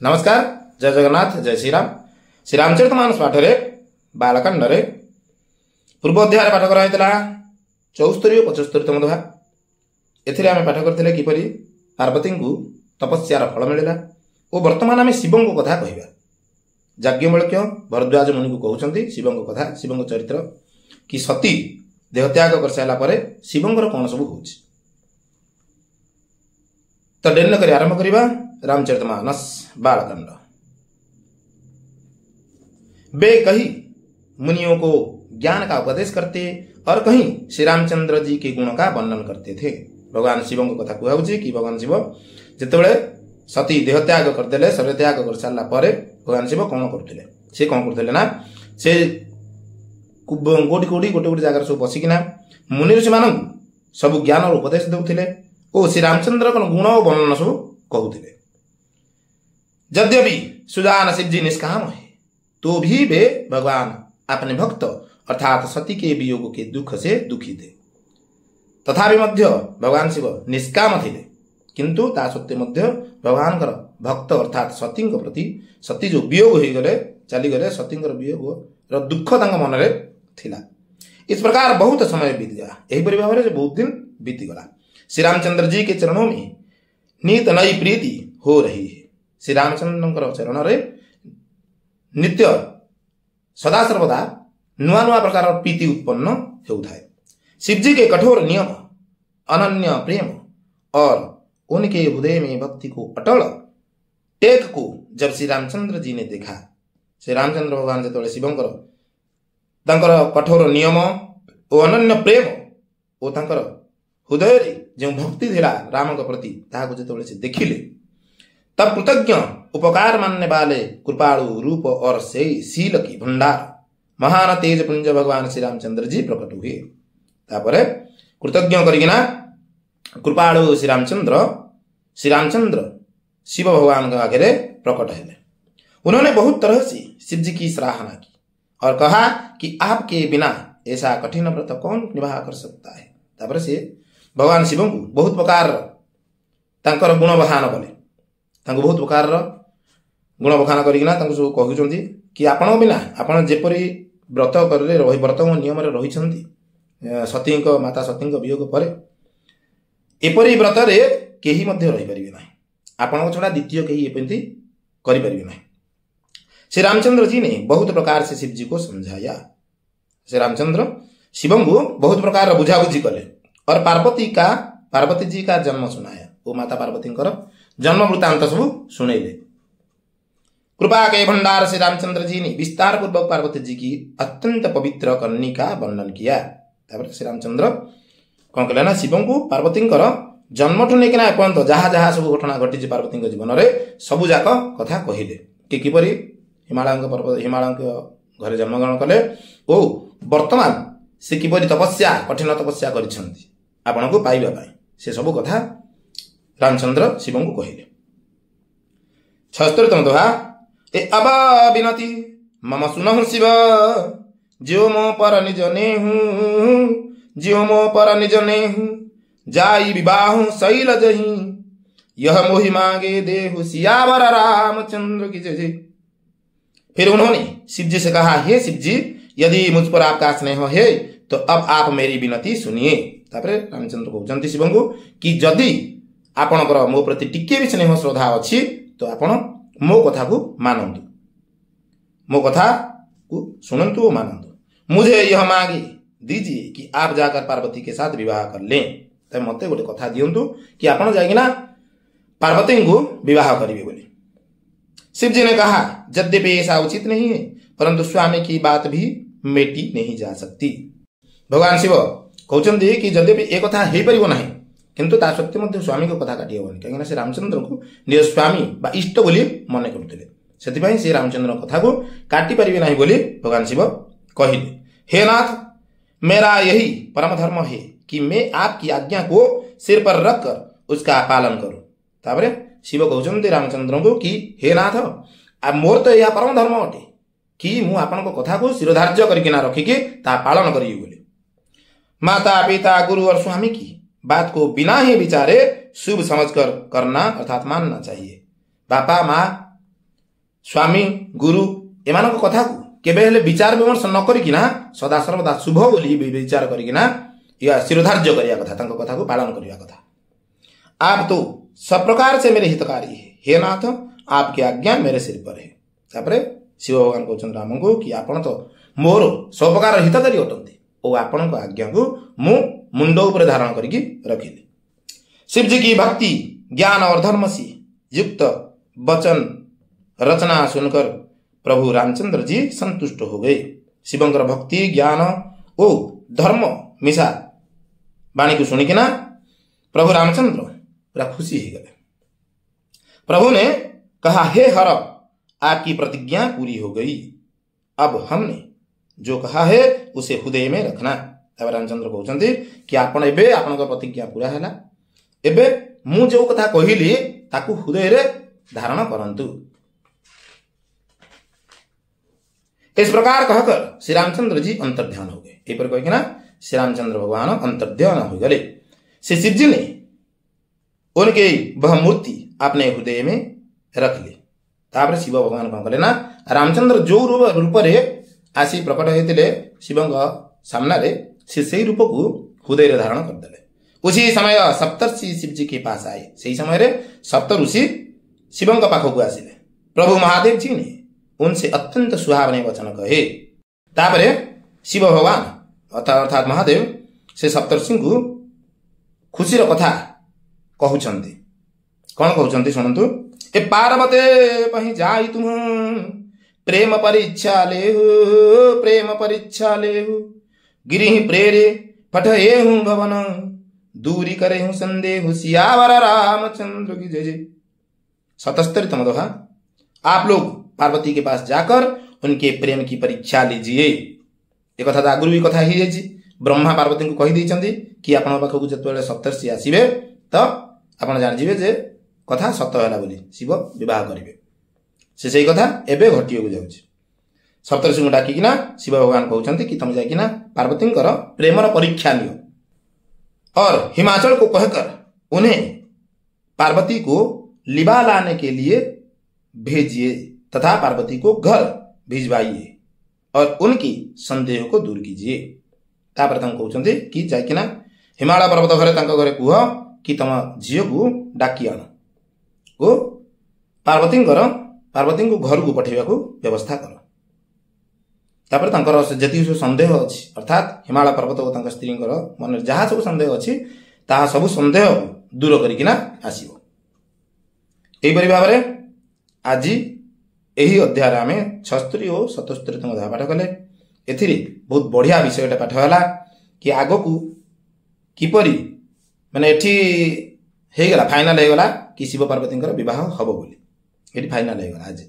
नमस्कार, जय जगन्नाथ, जय श्रीराम। श्रीरामचरितमानस पाठ बालकांड पूर्व अध्याय पाठ कराइला 74 और 75तम दोहा। एथिरे आमे पाठ करथिले किपरि पार्वती को तपस्यार फल मिलिला और वर्तमान आमे शिवों को कथा कहिबा। याज्ञवल्क्य भरद्वाज मुनि को कहउछंती शिवों को कथा, शिवों को चरित्र कि सती देहत्याग कर साइला परे शिवंकर कोन सब होछि। तो डेन करी आरंभ करिबा रामचरितमानस बालकांड। बे कही मुनियों को ज्ञान का उपदेश करते और कहीं श्री रामचंद्र जी के गुण का वर्णन करते थे। भगवान शिवों को कथा कहउछि कि भगवान शिव जेतेबेले सती देहत्याग करदेले, शरीर त्याग कर सारला परे भगवान शिव कोन करथिले, से कोन करथिले ना से गोटी गोटी गोटे गोटे जगह सब बसिकिना मुनि ऋषि मानू सब ज्ञान और उपदेश देउथिले और श्री रामचंद्र को गुण और वर्णन सब कहउथिले। यद्यपि सुजान शिव जी निष्काम है तो भी वे भगवान अपने भक्त अर्थात सती के वियोग के दुख से दुखी थे। तथापि मध्य भगवान शिव निष्काम थे, किंतु ता सत्य मध्य भगवान भक्त अर्थात सती प्रति सती जो वियोग हो गले चली गले, सती वियोग दुख मन में थिला। इस प्रकार बहुत समय बीत गया। यहीपरि भाव में बहुत दिन बीती गला। श्री रामचंद्र जी के चरणों में नित नई प्रीति हो रही है। श्री रामचंद्र चरण रे नित्य सदा सर्वदा नुआ नुआ प्रकार प्रीति उत्पन्न होता। शिव जी के कठोर नियम, अनन्य प्रेम और उनके हृदय में भक्ति को अटल टेक को जब श्री रामचंद्र जी ने देखा, श्री रामचंद्र भगवान जो शिवंकर कठोर नियम और अनन्य प्रेम और हृदय जो भक्ति थिला राम के प्रति ताहाको जेतबेले से देखिले, तब कृतज्ञ उपकार मानने वाले कृपालु रूप और से शील की भंडार महान तेज पुंज भगवान श्री रामचंद्र जी प्रकट हुए। तापरे कृतज्ञ करिकिना कृपालु श्री रामचंद्र शिव भगवान के आगे प्रकट है। उन्होंने बहुत तरह से शिव जी की सराहना की और कहा कि आपके बिना ऐसा कठिन व्रत कौन निभा कर सकता है। तापर से भगवान शिव को बहुत प्रकार तांकर गुण बखान कले, बहुत प्रकार गुण बखान करिकिना सब कहउछंती कि आपण बिना आपण जेपरि व्रत करले रही व्रत नियम रे रहिछंती सती माता सती वियोग पर एपरि व्रत रे केही मध्य रही परिबे नाही, आपण छडा द्वितीय केही एपंती करि परिबे नाही। श्री रामचंद्र जी ने बहुत प्रकार से शिव जी को समझाया। श्री रामचंद्र शिवं को बहुत प्रकार बुझाबुझी कले और पार्वती जी का जन्म सुनाया। वो माता पार्वती जन्म वृत्तांत सब सुनेले। कृपा के भंडार श्री रामचंद्र जी ने विस्तार पूर्वक पार्वती जी की अत्यंत पवित्र करनी का वर्णन किया। श्री रामचंद्र कौन कले ना शिवं को पार्वती जन्म ठू नहीं एपर्यंत जहाँ जहाँ सब घटना घटी पार्वती जीवन में सबू जाक कथा कहले कि किपरि हिमालय घरे जन्मग्रहण कले ओ वर्तमान से किपरि तपस्या कठिन तपस्या करिसेंती आपण को पाइबा पाई से सब कथा रामचंद्र शिवं को कहले। 76तम दोहा। ए अब विनती मम सुनहु शिव जियो मो पर निज नेहु, जियो मो पर निज नेहु जाई विवाह शैल जही, यह मोहि मांगे देहु सियावर रामचंद्र की जय। फिर उन्होंने शिव जी से कहा, हे शिव जी, यदि मुझ पर आपका स्नेह है तो अब आप मेरी विनती सुनिए। तापरे रामचंद्र कहउछंती शिवं को कि जदि आपणकर मो प्रति टिके भी स्नेह श्रद्धा अच्छी तो आपण मो कथा को मानंतु, मो कथा को सुनंतु और मानंतु। मुझे यह मांगे दीजिए कि आप जाकर पार्वती के साथ विवाह कर लें। तब मते गोटे कथा दियंतु कि आपण जाइना पार्वती को विवाह करिवे बोली। शिव जी ने कहा, यद्यपि ऐसा उचित नहीं है परंतु स्वामी की बात भी मेटी नहीं जा सकती। भगवान शिव कहउछंती कि यद्यपि एक कथा हे परिबो नाही किंतु ता सत्य मध्य स्वामी को कथा काटी होनी, कहीं से रामचंद्र को निज स्वामी बा इष्ट बोली मन करते से श्री रामचंद्र कथा को काटी पारिबे नाही बोली भगवान शिव कहले। हे नाथ, मेरा यही परम धर्म है कि मैं आपकी आज्ञा को सिर पर रखकर उसका पालन करूं। तापरे शिव कहउछंती रामचंद्र को कि हे नाथ, आ मोर तो यह परम धर्म अटे कि मु आपन को कथा को शिरोधार्य करकिना रखिके ता पालन करिए बोली। माता पिता गुरु और स्वामी की बात को बिना ही विचारे शुभ समझकर करना अर्थात मानना चाहिए। बापा माँ स्वामी गुरु एमान कथा को केबे हेले विचार विमर्श न करिकिना सदा सर्वदा शुभ बोली विचार करिकिना या शिरोधार्य करिया कथा तांको कथा को पालन करिया कथा। आप तो सब प्रकार से मेरे हितकारी है, हे नाथ आपकी आज्ञा मेरे सिर पर है। तापरे शिव भगवान कहउछन राम को कि आपण तो मोर सब प्रकार हितकारी अटंती ओ आपण को आज्ञा को मु मुंड ऊपर धारण करके रखिली। शिव जी की भक्ति ज्ञान और धर्म से युक्त वचन रचना सुनकर प्रभु रामचंद्र जी संतुष्ट हो गए। शिवंकर भक्ति ज्ञान ओ धर्म मिशा वाणी को सुनिकिना प्रभु रामचंद्र पूरा खुशी हो गए। प्रभु ने कहा, हे हर आपकी प्रतिज्ञा पूरी हो गई, अब हमने जो कहा है उसे हृदय में रखना। तब रामचंद्र कहते कि आपण एबे आपण प्रतिज्ञा पूरा है, एबे मु जो कथा कहली ताकू हृदय रे धारण करंतु। इस प्रकार कहकर श्री रामचंद्र जी अंतर्ध्यान हो गए। एक कह ना श्री रामचंद्र भगवान अंतर्ध्यान हो गए। श्री शिव जी ने उनके वह मूर्ति अपने हृदय में रख ली। तापर शिव भगवान कौन कले ना रामचंद्र जो रूप रे आसी प्रकट होते शिव सामना से रूप को हृदय रे धारण करदे। उसी समय सप्तर्षि शिव जी के पास आए। से समय रे सप्त ऋषि शिव पाख को आसिले। प्रभु महादेव जी ने उनसे अत्यंत सुहावने वचन कहे। तापरे शिव भगवान अर्थात महादेव से सप्तर्षि को खुशी कथा कहउछंती। कौन कहउछंती शुणंतु। ए पार्वते पहि जाई तुम प्रेम परीक्षा लेहु, प्रेम परीक्षा लेहु, गिरि प्रेरे पठएहु भवन, दूरी करेहु संदेहु, सियावर रामचंद्र की जय जय। 77तम दोहा। आप लोग पार्वती के पास जाकर उनके प्रेम की परीक्षा लीजिए। एक कथा आगुरी भी कथा ही जाइए। ब्रह्मा पार्वती को कही देइछंती कि आपण पाखक जतबेले सप्तर्षि आसीबे तो आपण जान जिवे जे कथा सत्य होला बोली शिव विवाह करिवे। से सही कथा एबे घटियो को जाउछि। सप्तर्षि को डाकिकिना शिव भगवान कहउछंती कि तुम जाइकिना पार्वती प्रेमर परीक्षा लियो और हिमाचल को कहकर उन्हें पार्वती को लिबा लाने के लिए भेजिए तथा पार्वती को घर भिजवाइए और उनकी संदेह को दूर कीजिए। तापर कहउछंती कि जाइकिना हिमालय पर्वत घरे तांको घरे कुह कि तम झील को डाकी आन ओ पार्वती को घर को पठेवा को व्यवस्था कर। तापर तांकर जति संदेह अछि अर्थात हिमालय पर्वत और तांका स्त्री मन जहाँ सब संदेह अछि ताहा सब संदेह दूर करिकिना आसीबो। एहिपरि भाव में आज यही अध्याय आम 76 और 77तम अध्याय पाठ कले। एथिरे बहुत बढ़िया विषयटा पाठ होला कि आगो को किपरि माने एठी हेगला फाइनल हेगला कि शिव पार्वती विवाह हबो बोली एठी फाइनल हेगला। आज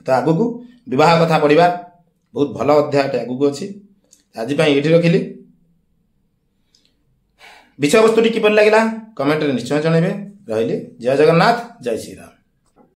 तो आगो को विवाह कथा पढ़िबा बहुत भल अध्यायटा आगो को अछि। आज पई एठी रखिली। विषय वस्तुटी किपरि लागिला कमेंट रे निश्चय जणाइबे। रहिले जय जगन्नाथ जय श्री राम।